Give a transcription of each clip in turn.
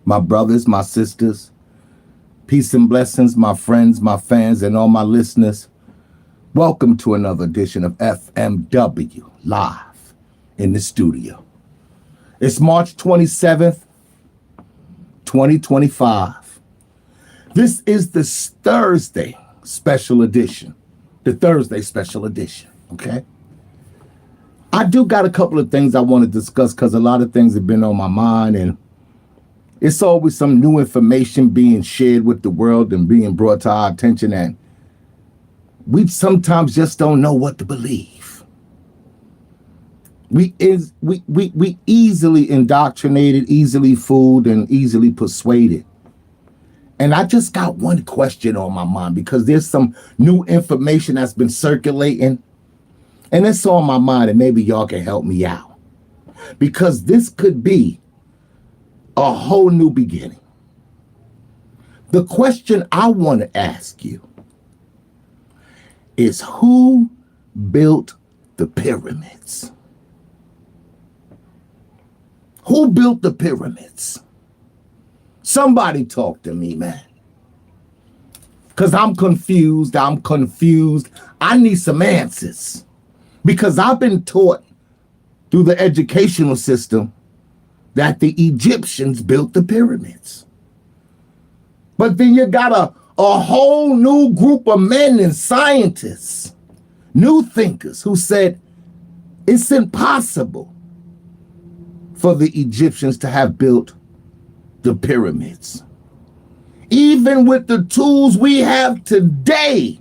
my brothers, my sisters. Peace and blessings, my friends, my fans, and all my listeners. Welcome to another edition of FMW Live in the studio. It's March 27th, 2025. This is the Thursday special edition. The Thursday special edition, okay? I do got a couple of things I want to discuss because a lot of things have been on my mind, and it's always some new information being shared with the world and being brought to our attention, and we sometimes just don't know what to believe. We easily indoctrinated, easily fooled, and easily persuaded. And I just got one question on my mind because there's some new information that's been circulating, and it's on my mind, and maybe y'all can help me out. Because this could be a whole new beginning. The question I want to ask you is, who built the pyramids? Who built the pyramids? Somebody talk to me, man. Because I'm confused. I need some answers. Because I've been taught through the educational system that the Egyptians built the pyramids. But then you got a whole new group of men and scientists, new thinkers, who said it's impossible for the Egyptians to have built the pyramids. Even with the tools we have today,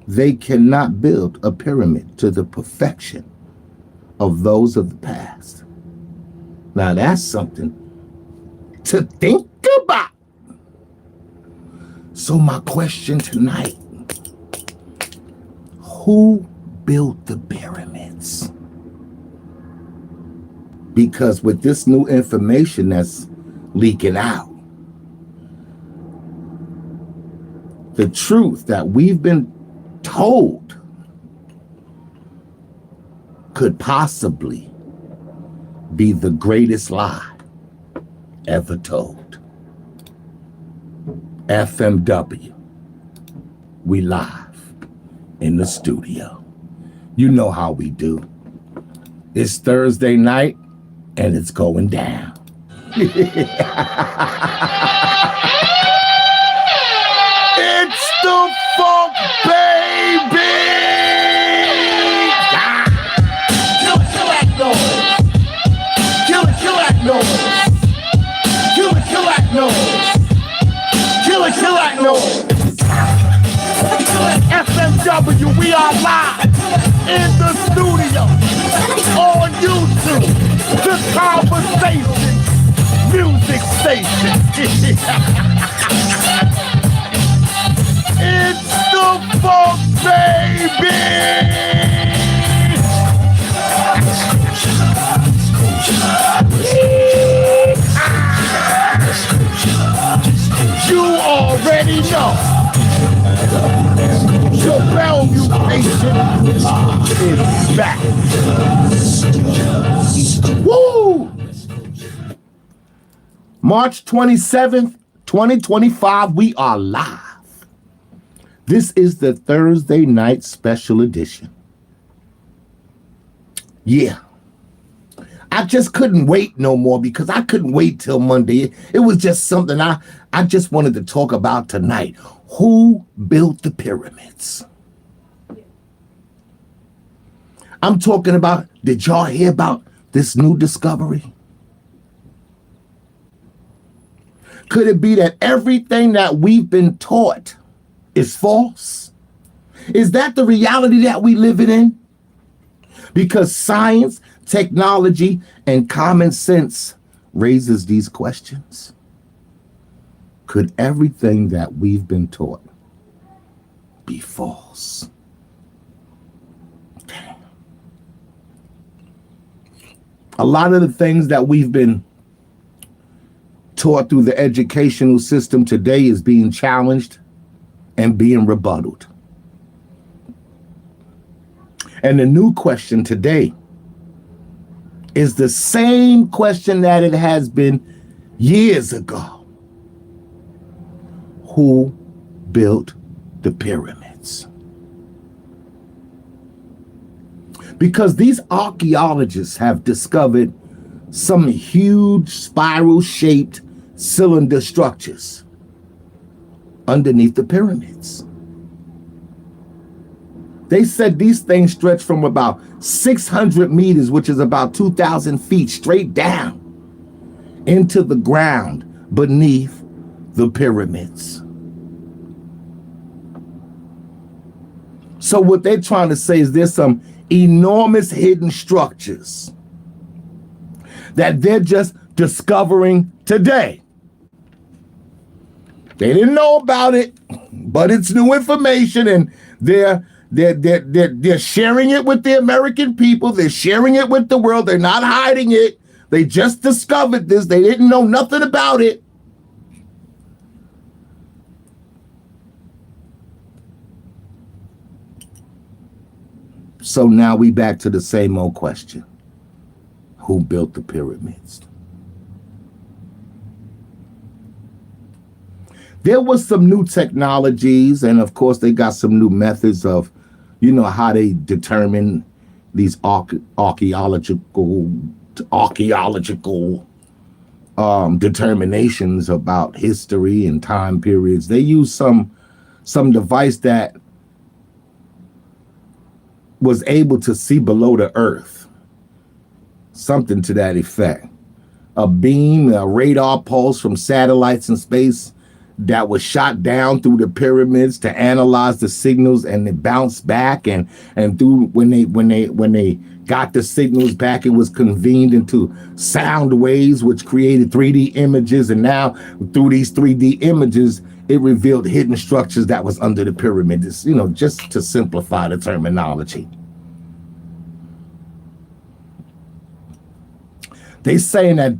they cannot build a pyramid to the perfection of those of the past. Now that's something to think about. So my question tonight, who built the pyramids? Because with this new information that's leaking out, the truth that we've been told could possibly be the greatest lie ever told. FMW, we live in the studio. You know how we do. It's Thursday night and it's going down. It's the funk, baby! FMW, we are live in the studio on YouTube, the Conversation Music Station. It's the funk, baby! You already know. Your Bellevue Nation is back. Woo! March 27th, 2025, we are live. This is the Thursday night special edition. Yeah. I just couldn't wait no more because I couldn't wait till Monday. It was just something I just wanted to talk about tonight. Who built the pyramids? I'm talking about, did y'all hear about this new discovery? Could it be that everything that we've been taught is false? Is that the reality that we live in? Because science, technology, and common sense raises these questions. Could everything that we've been taught be false? A lot of the things that we've been taught through the educational system today is being challenged and being rebutted. And the new question today is the same question that it has been years ago. Who built the pyramids? Because these archaeologists have discovered some huge spiral-shaped cylinder structures underneath the pyramids. They said these things stretch from about 600 meters, which is about 2,000 feet, straight down into the ground beneath the pyramids. So what they're trying to say is there's some enormous hidden structures that they're just discovering today. They didn't know about it, but it's new information, and they're sharing it with the American people. They're sharing it with the world. They're not hiding it. They just discovered this. They didn't know nothing about it. So now we back to the same old question. Who built the pyramids? There was some new technologies, and of course they got some new methods of, how they determine these archaeological determinations about history and time periods. They use some device that was able to see below the earth, something to that effect. A beam, a radar pulse from satellites in space that was shot down through the pyramids to analyze the signals, and it bounced back, and through when they got the signals back, it was convened into sound waves, which created 3D images, and now through these 3D images, it revealed hidden structures that was under the pyramids, just to simplify the terminology. They saying that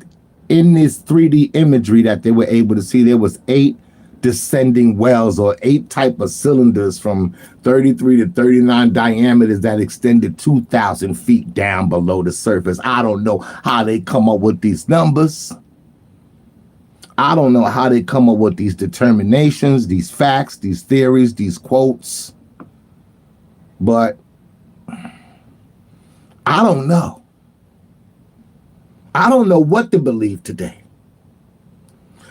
in this 3D imagery that they were able to see, there was 8 descending wells, or 8 type of cylinders from 33 to 39 diameters that extended 2,000 feet down below the surface. I don't know how they come up with these numbers. I don't know how they come up with these determinations, these facts, these theories, these quotes, but I don't know. I don't know what to believe today.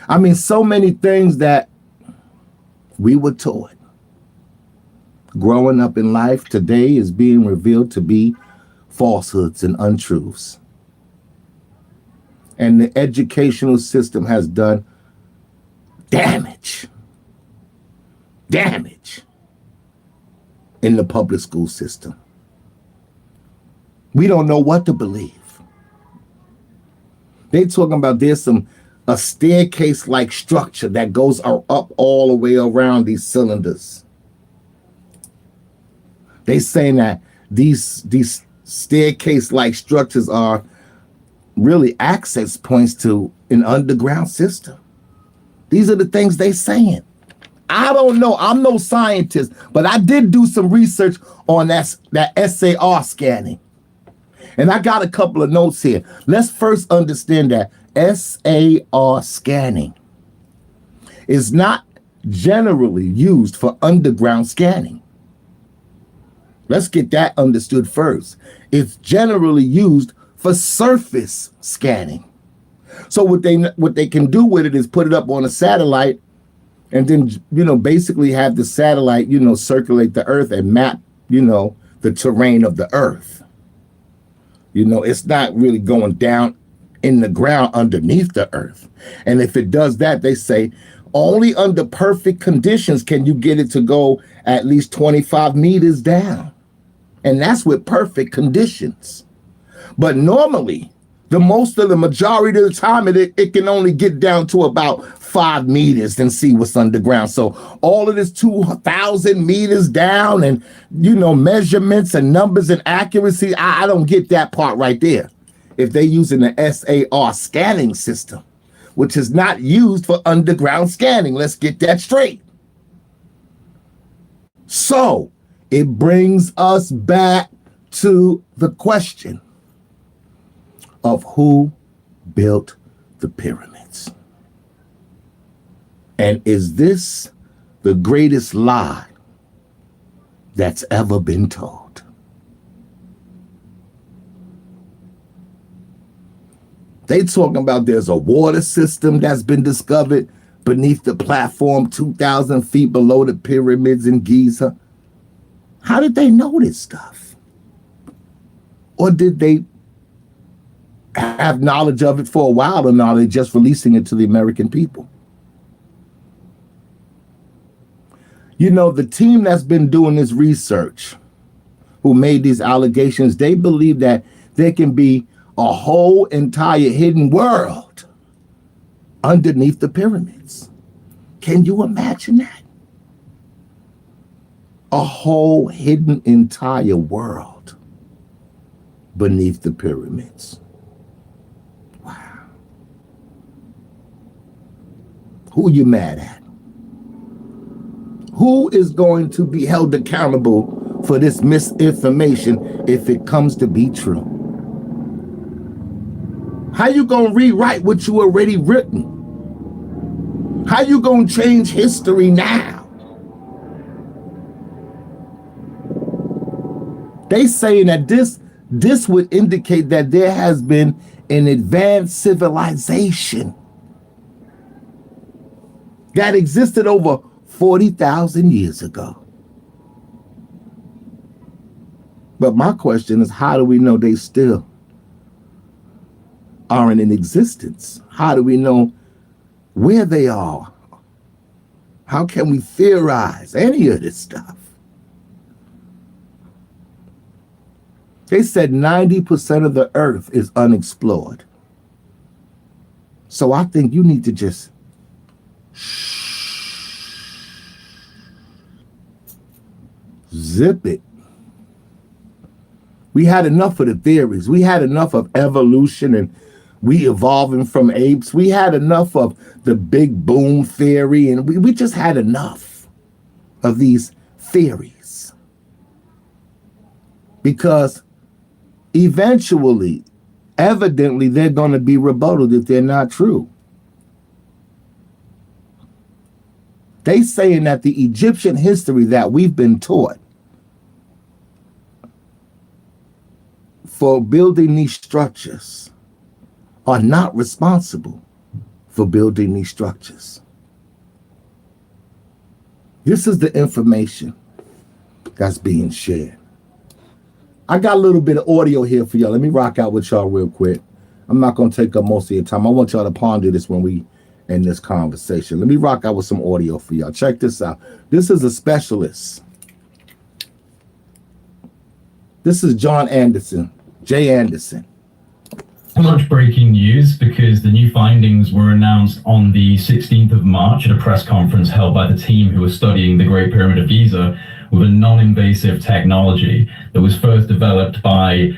I mean, so many things that we were taught growing up in life today is being revealed to be falsehoods and untruths. And the educational system has done damage in the public school system. We don't know what to believe. They talking about there's a staircase-like structure that goes up all the way around these cylinders. They saying that these staircase-like structures are really access points to an underground system. These are the things they saying. I don't know. I'm no scientist, but I did do some research on that SAR scanning. And I got a couple of notes here. Let's first understand that SAR scanning is not generally used for underground scanning. Let's get that understood first. It's generally used for surface scanning. So what they can do with it is put it up on a satellite, and then basically have the satellite circulate the earth and map the terrain of the earth. It's not really going down in the ground underneath the earth. And if it does that, they say only under perfect conditions can you get it to go at least 25 meters down. And that's with perfect conditions. But normally, the majority of the time, it can only get down to about 5 meters and see what's underground. So all of this 2,000 meters down and, measurements and numbers and accuracy, I don't get that part right there. If they're using the SAR scanning system, which is not used for underground scanning. Let's get that straight. So it brings us back to the question of who built the pyramids. And is this the greatest lie that's ever been told? They talking about there's a water system that's been discovered beneath the platform 2,000 feet below the pyramids in Giza. How did they know this stuff? Or did they have knowledge of it for a while, or now they're just releasing it to the American people? You know, the team that's been doing this research, who made these allegations, they believe that there can be a whole entire hidden world underneath the pyramids. Can you imagine that? A whole hidden entire world beneath the pyramids. Wow. Who you mad at? Who is going to be held accountable for this misinformation if it comes to be true? How you gonna rewrite what you already written? How you gonna change history now? They saying that this would indicate that there has been an advanced civilization that existed over 40,000 years ago. But my question is, how do we know they still aren't in existence? How do we know where they are? How can we theorize any of this stuff? They said 90% of the earth is unexplored. So I think you need to just zip it. We had enough of the theories. We had enough of evolution and we evolving from apes. We had enough of the big boom theory, and we just had enough of these theories. Because eventually, evidently, they're going to be rebutted if they're not true. They saying that the Egyptian history that we've been taught for building these structures are not responsible for building these structures. This is the information that's being shared. I got a little bit of audio here for y'all. Let me rock out with y'all real quick. I'm not going to take up most of your time. I want y'all to ponder this when we end this conversation. Let me rock out with some audio for y'all. Check this out. This is a specialist. This is John Anderson, Jay Anderson. Much breaking news, because the new findings were announced on the 16th of March at a press conference held by the team who was studying the Great Pyramid of Giza with a non-invasive technology that was first developed by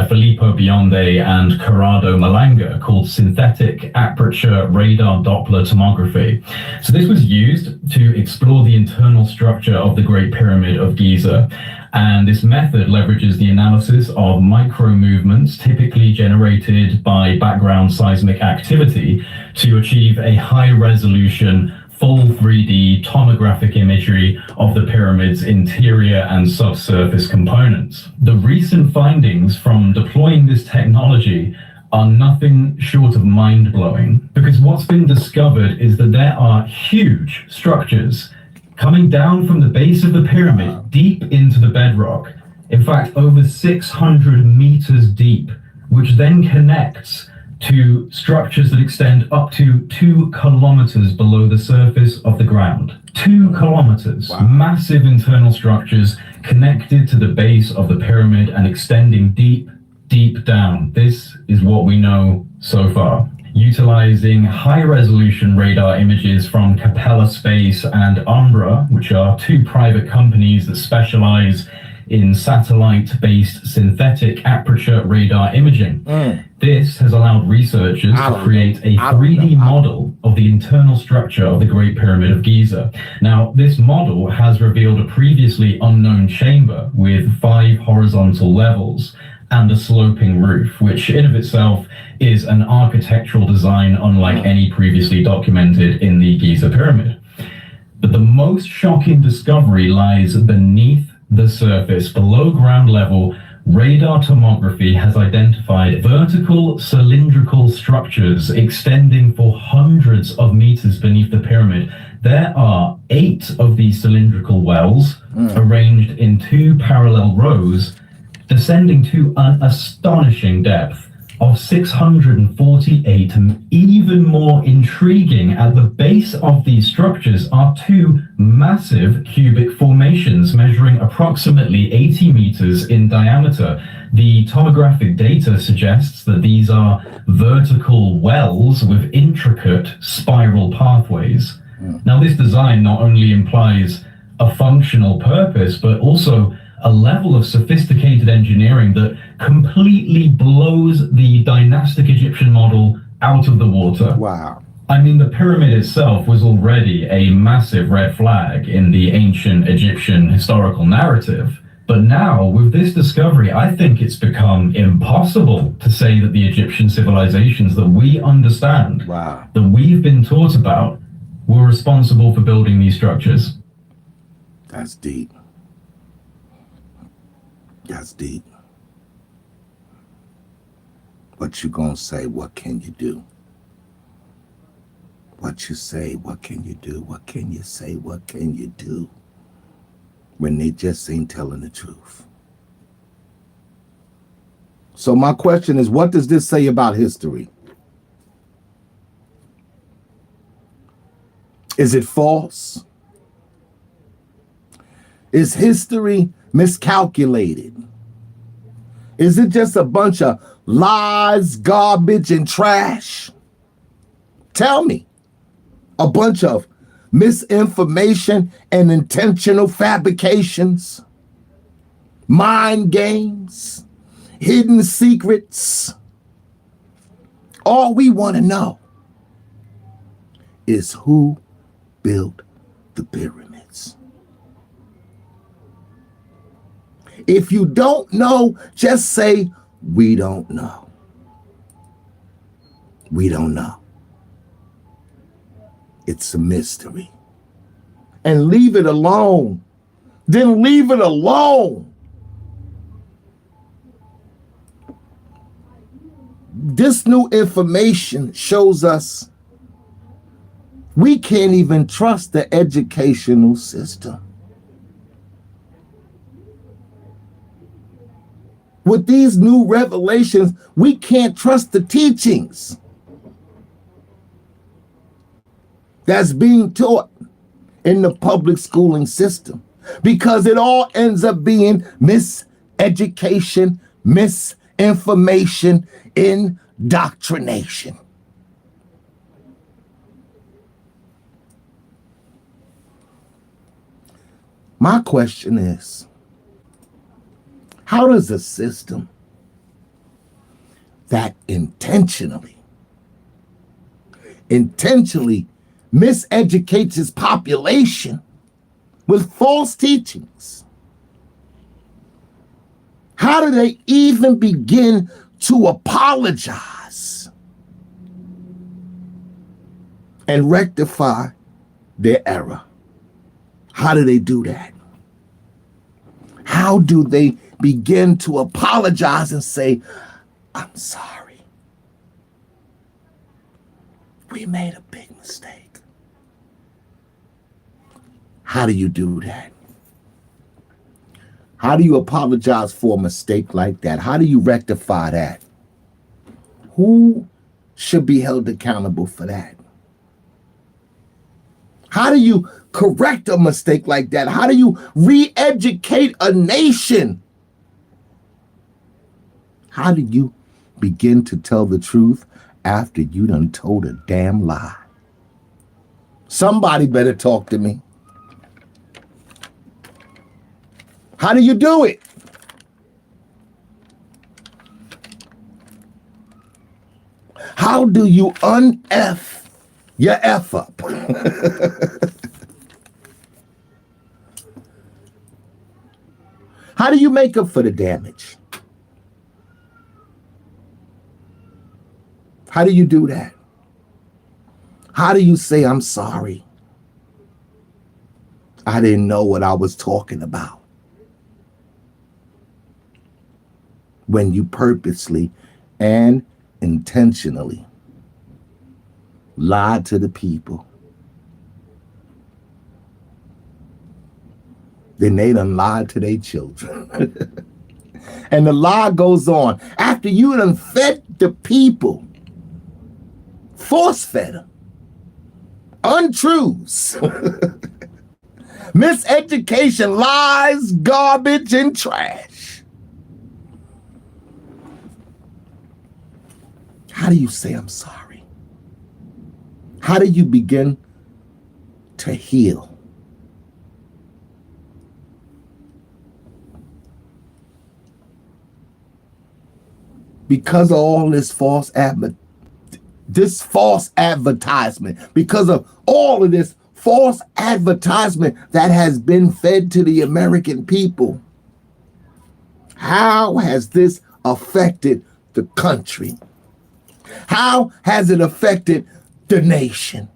Filippo Bionde and Corrado Malanga, called synthetic aperture radar Doppler tomography. So this was used to explore the internal structure of the Great Pyramid of Giza. And this method leverages the analysis of micro movements typically generated by background seismic activity to achieve a high resolution, full 3D tomographic imagery of the pyramid's interior and subsurface components. The recent findings from deploying this technology are nothing short of mind-blowing, because what's been discovered is that there are huge structures coming down from the base of the pyramid deep into the bedrock, in fact over 600 meters deep, which then connects to structures that extend up to 2 kilometers below the surface of the ground. 2 kilometers. Wow. Massive internal structures connected to the base of the pyramid and extending deep, deep down. This is what we know so far. Utilizing high-resolution radar images from Capella Space and Umbra, which are 2 private companies that specialize in satellite-based synthetic aperture radar imaging. This has allowed researchers to create a 3D model of the internal structure of the Great Pyramid of Giza. Now, this model has revealed a previously unknown chamber with 5 horizontal levels and a sloping roof, which in of itself is an architectural design unlike any previously documented in the Giza pyramid. But the most shocking discovery lies beneath the surface. Below ground level, radar tomography has identified vertical cylindrical structures extending for hundreds of meters beneath the pyramid. There are 8 of these cylindrical wells arranged in 2 parallel rows, descending to an astonishing depth of 648. And even more intriguing, at the base of these structures are 2 massive cubic formations measuring approximately 80 meters in diameter. The tomographic data suggests that these are vertical wells with intricate spiral pathways. Now, this design not only implies a functional purpose, but also a level of sophisticated engineering that completely blows the dynastic Egyptian model out of the water. Wow. I mean, the pyramid itself was already a massive red flag in the ancient Egyptian historical narrative. But now, with this discovery, I think it's become impossible to say that the Egyptian civilizations that we understand, that we've been taught about, were responsible for building these structures. That's deep. That's deep. What you gonna say? What can you do? What you say? What can you do? What can you say? What can you do? When they just ain't telling the truth. So my question is, what does this say about history? Is it false? Is history miscalculated? Is it just a bunch of lies, garbage, and trash? Tell me. A bunch of misinformation and intentional fabrications, mind games, hidden secrets. All we want to know is who built the pyramids. If you don't know, just say, we don't know. We don't know. It's a mystery. And leave it alone. Then leave it alone. This new information shows us we can't even trust the educational system. With these new revelations, we can't trust the teachings that's being taught in the public schooling system, because it all ends up being miseducation, misinformation, indoctrination. My question is, how does a system that intentionally miseducates its population with false teachings, how do they even begin to apologize and rectify their error? How do they do that? How do they begin to apologize and say, I'm sorry. We made a big mistake. How do you do that? How do you apologize for a mistake like that? How do you rectify that? Who should be held accountable for that? How do you correct a mistake like that? How do you re-educate a nation? How do you begin to tell the truth after you done told a damn lie? Somebody better talk to me. How do you do it? How do you un-F your F up? How do you make up for the damage? How do you do that? How do you say, I'm sorry? I didn't know what I was talking about. When you purposely and intentionally lied to the people, then they done lied to their children. And the lie goes on. After you done fed the people, force fed them, untruths, miseducation, lies, garbage, and trash. How do you say I'm sorry? How do you begin to heal? Because of all this false advertisement, because of all of this false advertisement that has been fed to the American people, how has this affected the country? How has it affected the nation?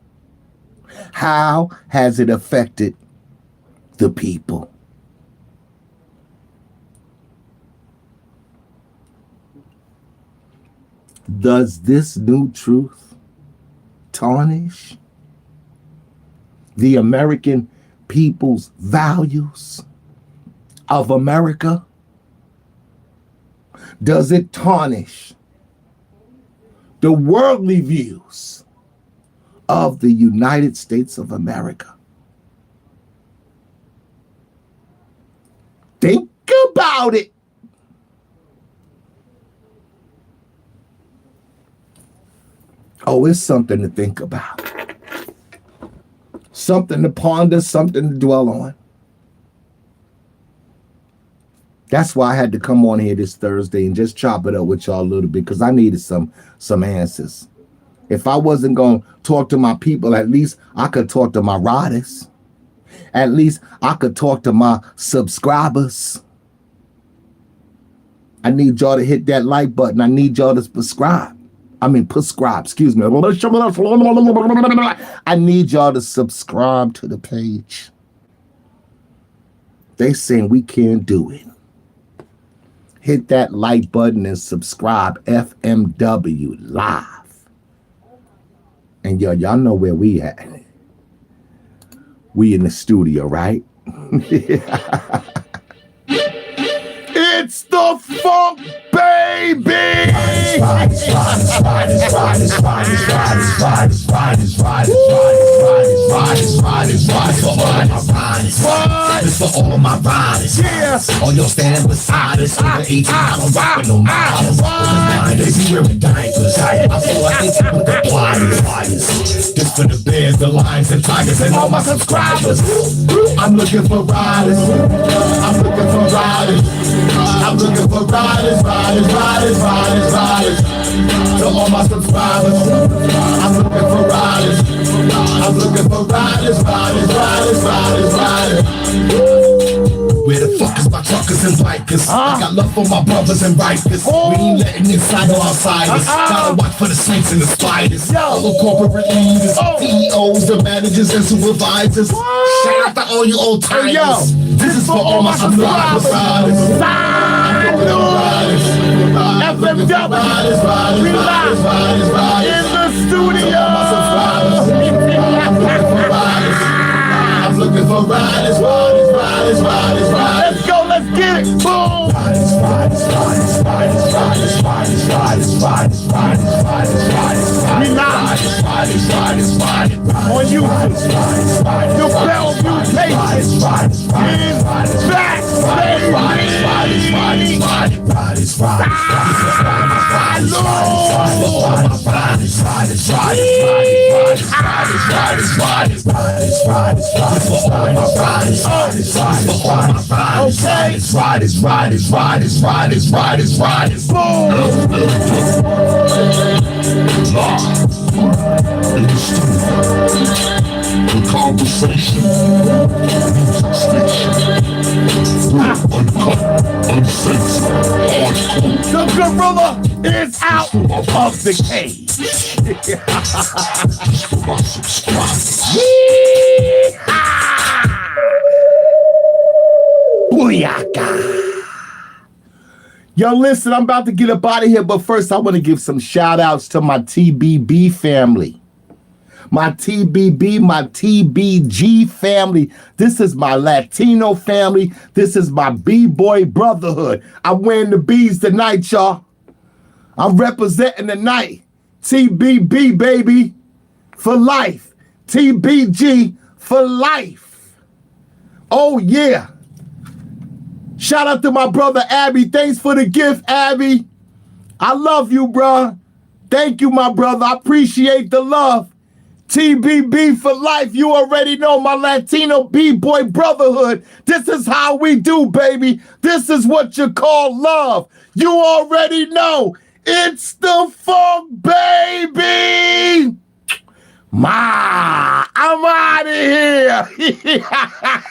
How has it affected the people? Does this new truth tarnish the American people's values of America? Does it tarnish the worldly views of the United States of America? Think about it. Oh, it's something to think about. Something to ponder, something to dwell on. That's why I had to come on here this Thursday and just chop it up with y'all a little bit, because I needed some answers. If I wasn't going to talk to my people, at least I could talk to my riders. At least I could talk to my subscribers. I need y'all to hit that like button. I need y'all to prescribe, excuse me. I need y'all to subscribe to the page. They saying we can't do it. Hit that like button and subscribe. FMW Live. And y'all know where we at. We in the studio, right? It's the funk, baby! This for all of my riders. Yes! All y'all standing beside us. Over 18, I don't rock with no models. They be wearing diapers. I feel like they with the pliers. This for the bears, the lions, and tigers, and all my subscribers. I'm looking for riders. I'm looking for riders. I'm looking for riders. To all my subscribers, I'm looking for riders. I'm looking for riders. Where the fuck is my truckers and bikers? I got love for my brothers and rikers. We ain't letting inside or outsiders. Gotta watch for the snakes and the spiders. All the corporate leaders, CEOs, the managers and supervisors. Shout out to all you old timers. This is for all my subscribers. FMW, we live in the studio. I'm looking for riders. Let's go, let's get it. Boom. We live on YouTube. The Bellevue Patient is back, Riders. The conversation, music station, uncut, uncensored, hardcore. The gorilla is out of the cage. Booyaka. Yo, listen, I'm about to get up out of here, but first I want to give some shout outs to my TBB family. My TBB, my TBG family. This is my Latino family. This is my B-boy brotherhood. I'm wearing the B's tonight, y'all. I'm representing the night. TBB, baby, for life. TBG for life. Oh, yeah. Shout out to my brother, Abby. Thanks for the gift, Abby. I love you, bruh. Thank you, my brother. I appreciate the love. TBB for life. You already know my Latino B-boy brotherhood. This is how we do, baby. This is what you call love. You already know. It's the funk, baby. I'm out of here.